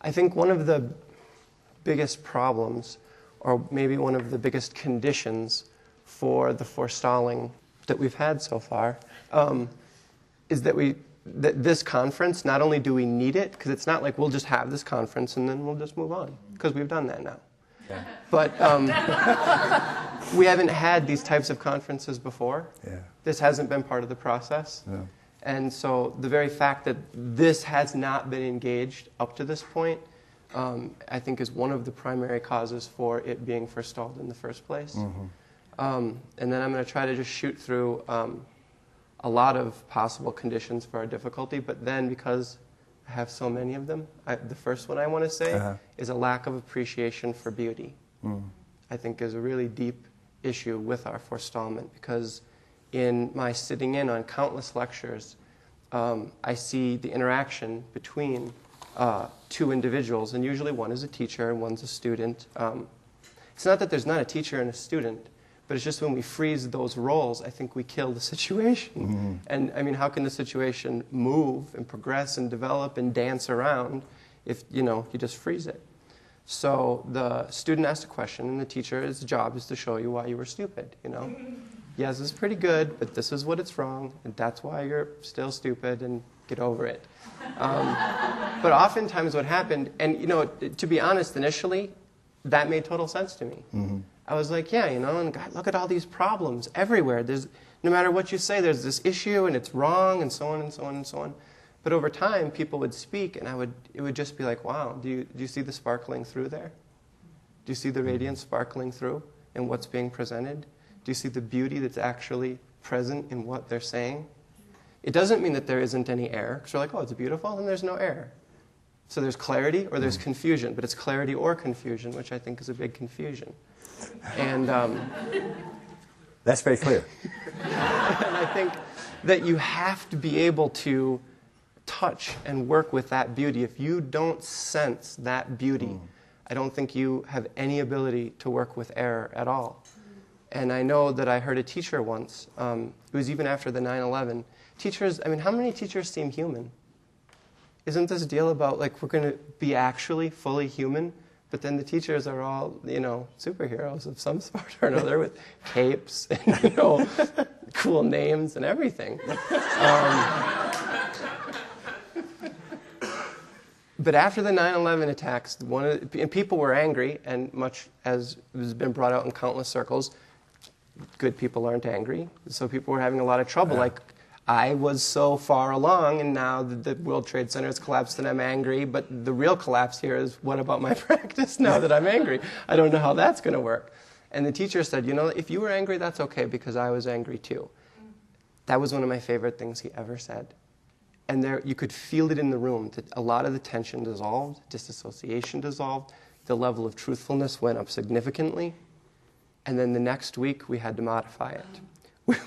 I think one of the biggest problems, or maybe one of the biggest conditions for the forestalling that we've had so far, is that this conference, not only do we need it, because it's not like we'll just have this conference and then we'll just move on, because we've done that now. Yeah. But we haven't had these types of conferences before. Yeah. This hasn't been part of the process. Yeah. And so the very fact that this has not been engaged up to this point, I think is one of the primary causes for it being forestalled in the first place. Mm-hmm. And then I'm going to try to just shoot through a lot of possible conditions for our difficulty, but then because I have so many of them, the first one I want to say is a lack of appreciation for beauty. Mm. I think is a really deep issue with our forestallment, because in my sitting in on countless lectures, I see the interaction between two individuals, and usually one is a teacher and one's a student. It's not that there's not a teacher and a student, but it's just when we freeze those roles, I think we kill the situation. Mm-hmm. And I mean, how can the situation move and progress and develop and dance around if, you just freeze it? So the student asked a question, and the teacher's job is to show you why you were stupid, Yes, it's pretty good, but this is what it's wrong, and that's why you're still stupid, and get over it. But oftentimes what happened, and, to be honest, initially, that made total sense to me. Mm-hmm. I was like, yeah, and God, look at all these problems everywhere. No matter what you say, there's this issue, and it's wrong, and so on and so on and so on. But over time, people would speak, and it would just be like, wow, do you see the sparkling through there? Do you see the radiance sparkling through in what's being presented? Do you see the beauty that's actually present in what they're saying? It doesn't mean that there isn't any error, because we're like, oh, it's beautiful, and there's no error. So there's clarity or there's confusion, but it's clarity or confusion, which I think is a big confusion. And that's very clear. And I think that you have to be able to touch and work with that beauty. If you don't sense that beauty, I don't think you have any ability to work with error at all. And I know that I heard a teacher once, it was even after the 9/11, teachers, how many teachers seem human? Isn't this deal about, we're going to be actually fully human, but then the teachers are all, superheroes of some sort or another with capes and, cool names and everything. But after the 9/11 attacks, and people were angry, and much as has been brought out in countless circles, good people aren't angry. So people were having a lot of trouble. Yeah. I was so far along, and now the World Trade Center has collapsed, and I'm angry. But the real collapse here is, what about my practice now that I'm angry? I don't know how that's going to work. And the teacher said, if you were angry, that's okay, because I was angry too. That was one of my favorite things he ever said. And there, you could feel it in the room, that a lot of the tension dissolved, disassociation dissolved, the level of truthfulness went up significantly. And then the next week, we had to modify it.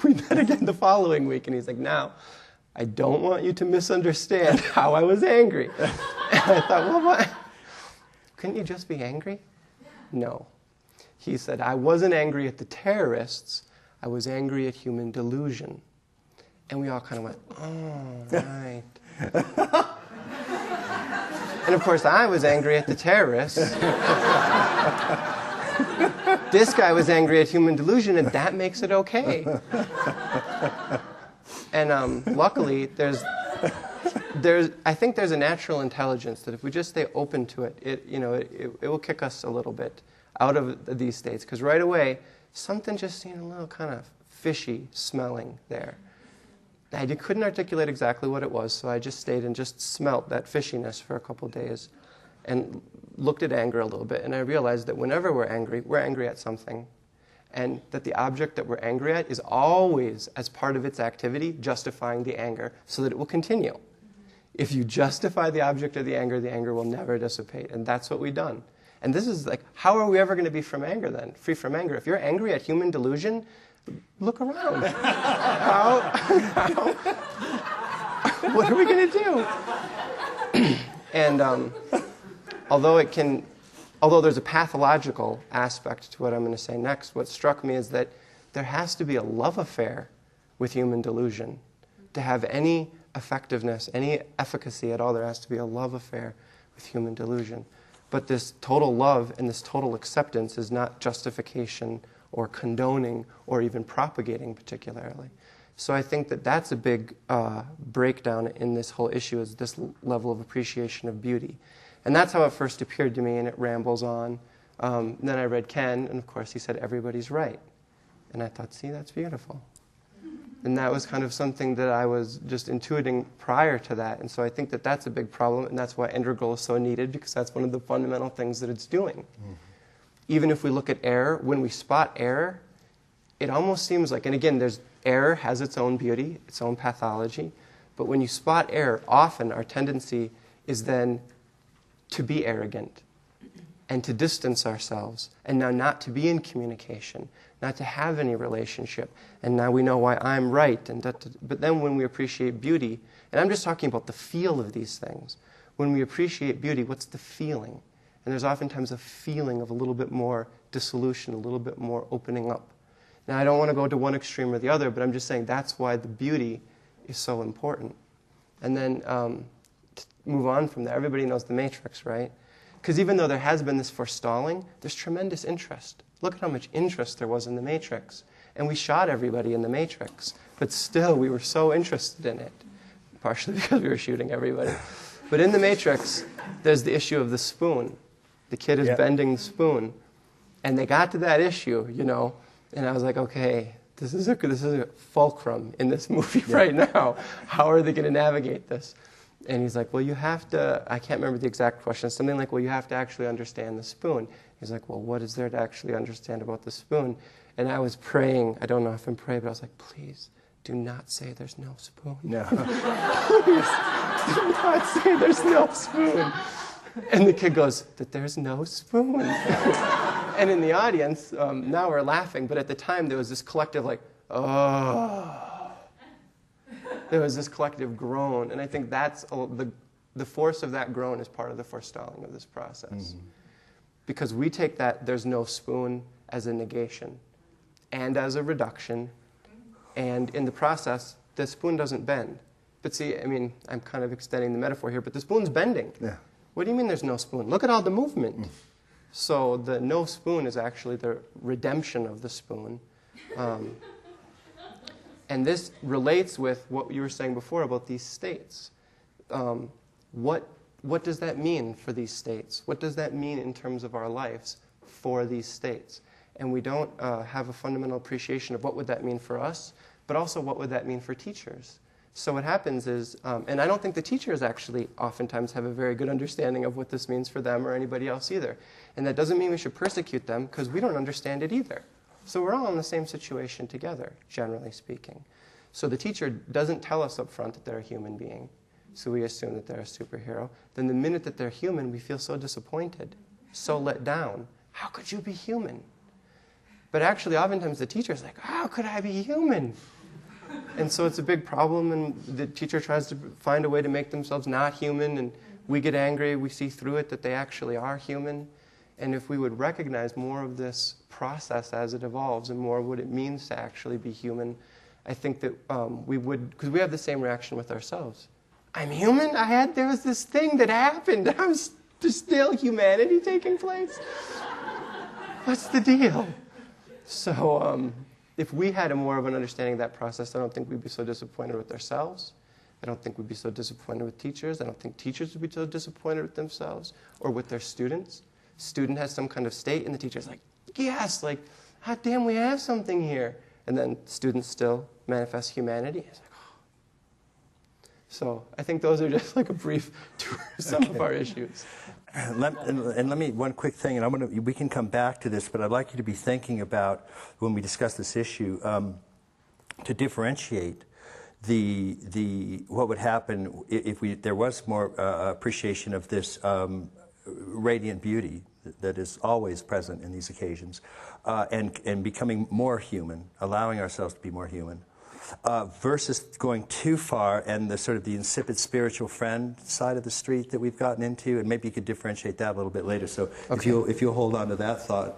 We met again the following week, and he's like, now, I don't want you to misunderstand how I was angry. And I thought, well, what? Couldn't you just be angry? No. He said, I wasn't angry at the terrorists. I was angry at human delusion. And we all kind of went, oh, right. And of course, I was angry at the terrorists. This guy was angry at human delusion, and that makes it okay. And luckily, I think there's a natural intelligence that if we just stay open to it, it will kick us a little bit out of these states. Because right away, something just seemed a little kind of fishy smelling there. I couldn't articulate exactly what it was, so I just stayed and just smelt that fishiness for a couple days and looked at anger a little bit. And I realized that whenever we're angry at something, and that the object that we're angry at is always, as part of its activity, justifying the anger so that it will continue. If you justify the object of the anger will never dissipate. And that's what we've done. And this is how are we ever going to be free from anger? If you're angry at human delusion, look around. What are we going to do? And although there's a pathological aspect to what I'm going to say next, what struck me is that there has to be a love affair with human delusion. To have any effectiveness, any efficacy at all, there has to be a love affair with human delusion. But this total love and this total acceptance is not justification or condoning or even propagating particularly. So I think that that's a big breakdown in this whole issue, is this level of appreciation of beauty. And that's how it first appeared to me, and it rambles on. Then I read Ken, and of course he said, everybody's right. And I thought, see, that's beautiful. And that was kind of something that I was just intuiting prior to that. And so I think that that's a big problem, and that's why Integral is so needed, because that's one of the fundamental things that it's doing. Mm-hmm. Even if we look at error, when we spot error, it almost seems like, and again, error has its own beauty, its own pathology, but when you spot error, often our tendency is then to be arrogant and to distance ourselves, and now not to be in communication, not to have any relationship, and now we know why I'm right. But then when we appreciate beauty, and I'm just talking about the feel of these things, when we appreciate beauty, what's the feeling? And there's oftentimes a feeling of a little bit more dissolution, a little bit more opening up. Now, I don't want to go to one extreme or the other, but I'm just saying that's why the beauty is so important. And then to move on from there, everybody knows the Matrix, right? Because even though there has been this forestalling, there's tremendous interest. Look at how much interest there was in the Matrix. And we shot everybody in the Matrix, but still we were so interested in it, partially because we were shooting everybody. But in the Matrix, there's the issue of the spoon. The kid is bending the spoon. And they got to that issue, and I was like, okay, this is a fulcrum in this movie right now. How are they going to navigate this? And he's like, well, you have to, I can't remember the exact question, something like, well, you have to actually understand the spoon. He's like, well, what is there to actually understand about the spoon? And I was praying, I don't know if I'm praying, but I was like, please, do not say there's no spoon. No. Please, do not say there's no spoon. And the kid goes, that there's no spoon. And in the audience, now we're laughing, but at the time there was this collective oh. There was this collective groan, and I think that's the force of that groan is part of the forestalling of this process. Mm-hmm. Because we take that there's no spoon as a negation and as a reduction, and in the process, the spoon doesn't bend. But see, I mean, I'm kind of extending the metaphor here, but the spoon's bending. Yeah. What do you mean there's no spoon? Look at all the movement. Mm. So the no spoon is actually the redemption of the spoon. And this relates with what you were saying before about these states. What does that mean for these states? What does that mean in terms of our lives for these states? And we don't have a fundamental appreciation of what would that mean for us, but also what would that mean for teachers. So what happens is, and I don't think the teachers actually oftentimes have a very good understanding of what this means for them or anybody else either. And that doesn't mean we should persecute them, because we don't understand it either. So we're all in the same situation together, generally speaking. So the teacher doesn't tell us up front that they're a human being, so we assume that they're a superhero. Then the minute that they're human, we feel so disappointed, so let down. How could you be human? But actually, oftentimes the teacher's like, how could I be human? And so it's a big problem, and the teacher tries to find a way to make themselves not human, and we get angry, we see through it that they actually are human. And if we would recognize more of this process as it evolves and more of what it means to actually be human, I think that we would, because we have the same reaction with ourselves. I'm human? There was this thing that happened. There's still humanity taking place? What's the deal? So if we had more of an understanding of that process, I don't think we'd be so disappointed with ourselves. I don't think we'd be so disappointed with teachers. I don't think teachers would be so disappointed with themselves or with their students. Student has some kind of state, and the teacher's like, yes, hot damn, we have something here. And then students still manifest humanity. It's like, oh. So I think those are just like a brief tour of some of our issues. And let me, one quick thing, and we can come back to this, but I'd like you to be thinking about, when we discuss this issue, to differentiate what would happen if there was more appreciation of this radiant beauty that is always present in these occasions, and becoming more human, allowing ourselves to be more human, versus going too far and the sort of the insipid spiritual friend side of the street that we've gotten into, and maybe you could differentiate that a little bit later. So okay. if you'll hold on to that thought.